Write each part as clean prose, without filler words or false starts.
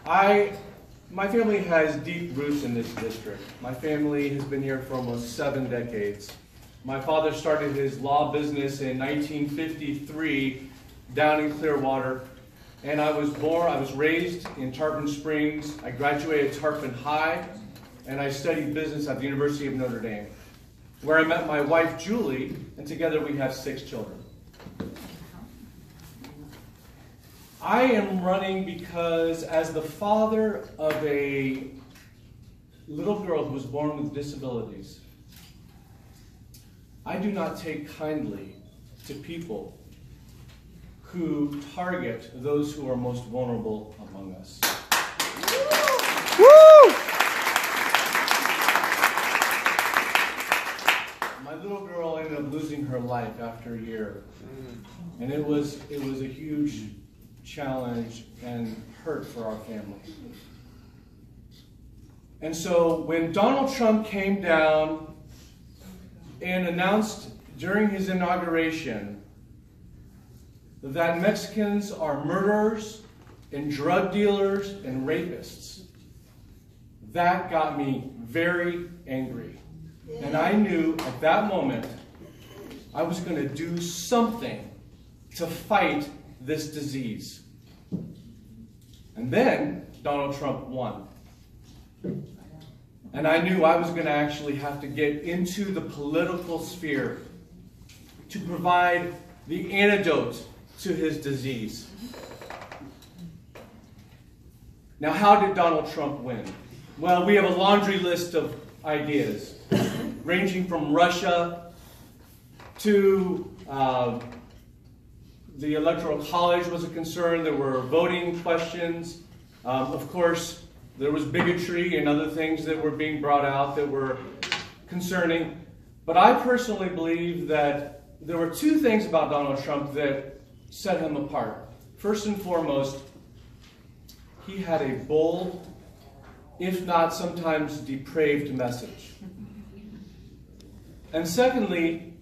My family has deep roots in this district. My family has been here for almost 7 decades. My father started his law business in 1953 down in Clearwater, and I was raised in Tarpon Springs. I graduated Tarpon High, and I studied business at the University of Notre Dame, where I met my wife, Julie, and together we have 6 children. I am running because as the father of a little girl who was born with disabilities, I do not take kindly to people who target those who are most vulnerable among us. Woo! My little girl ended up losing her life after a year, and it was a huge challenge and hurt for our family. And so when Donald Trump came down and announced during his inauguration that Mexicans are murderers and drug dealers and rapists, that got me very angry. And I knew at that moment I was going to do something to fight this disease. And then Donald Trump won. And I knew I was going to actually have to get into the political sphere to provide the antidote to his disease. Now, how did Donald Trump win? Well, we have a laundry list of ideas, ranging from Russia to the Electoral College was a concern. There were voting questions. Of course, there was bigotry and other things that were being brought out that were concerning. But I personally believe that there were 2 things about Donald Trump that set him apart. First and foremost, he had a bold, if not sometimes depraved message. And secondly,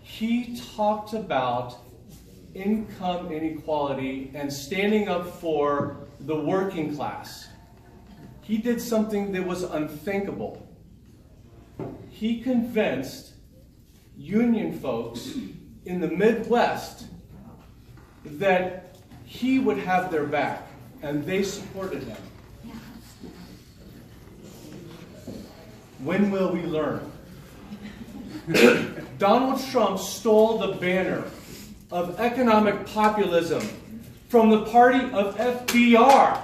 he talked about income inequality and standing up for the working class. He did something that was unthinkable. He convinced union folks in the Midwest that he would have their back, and they supported him. When will we learn? Donald Trump stole the banner of economic populism from the party of FDR.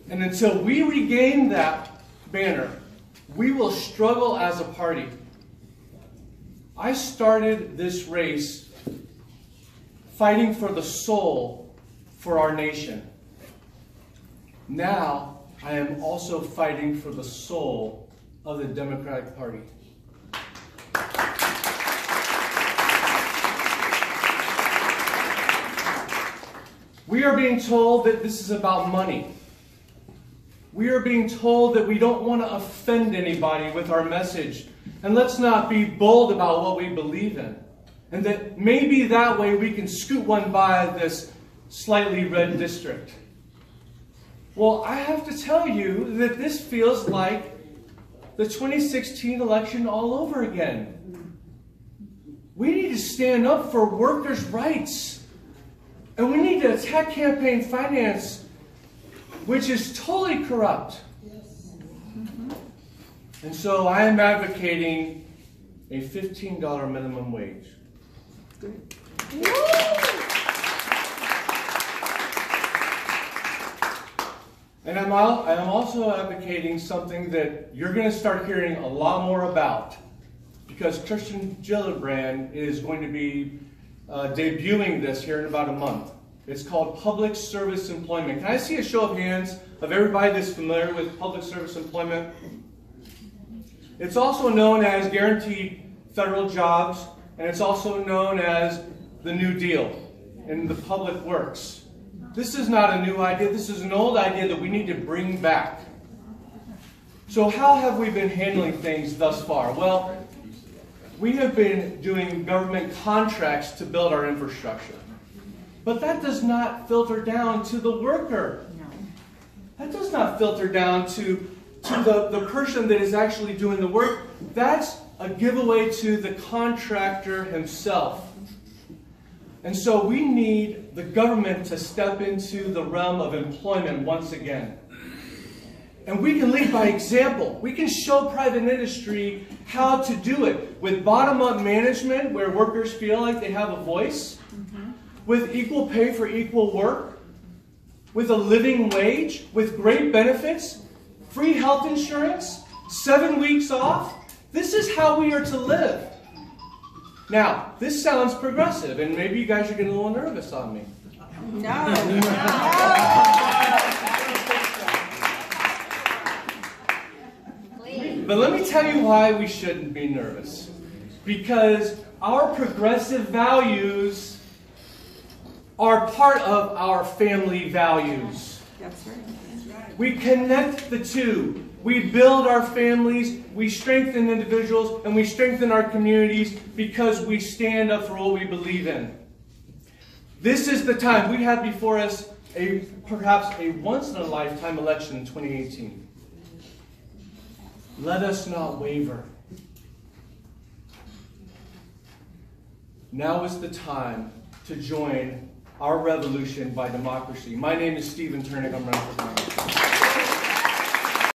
And until we regain that banner, we will struggle as a party. I started this race fighting for the soul for our nation. Now, I am also fighting for the soul of the Democratic Party. We are being told that this is about money. We are being told that we don't want to offend anybody with our message. And let's not be bold about what we believe in. And that maybe that way we can scoot one by this slightly red district. Well, I have to tell you that this feels like the 2016 election all over again. We need to stand up for workers' rights. And we need to attack campaign finance, which is totally corrupt. And so I am advocating a $15 minimum wage. And I'm also advocating something that you're going to start hearing a lot more about, because Christian Gillibrand is going to be debuting this here in about a month. It's called public service employment. Can I see a show of hands of everybody that's familiar with public service employment? It's also known as guaranteed federal jobs, and it's also known as the New Deal in the public works. This is not a new idea. This is an old idea that we need to bring back. So how have we been handling things thus far? Well, we have been doing government contracts to build our infrastructure. But that does not filter down to the worker. No. That does not filter down to the person that is actually doing the work. That's a giveaway to the contractor himself. And so we need the government to step into the realm of employment once again. And we can lead by example. We can show private industry how to do it with bottom-up management where workers feel like they have a voice, with equal pay for equal work, with a living wage, with great benefits, free health insurance, 7 weeks off. This is how we are to live. Now, this sounds progressive, and maybe you guys are getting a little nervous on me. No. But let me tell you why we shouldn't be nervous. Because our progressive values are part of our family values. That's right. We connect the two. We build our families, we strengthen individuals, and we strengthen our communities because we stand up for what we believe in. This is the time. We have before us perhaps a once-in-a-lifetime election in 2018. Let us not waver. Now is the time to join our revolution by democracy. My name is Stephen Turnick. I'm running for Congress.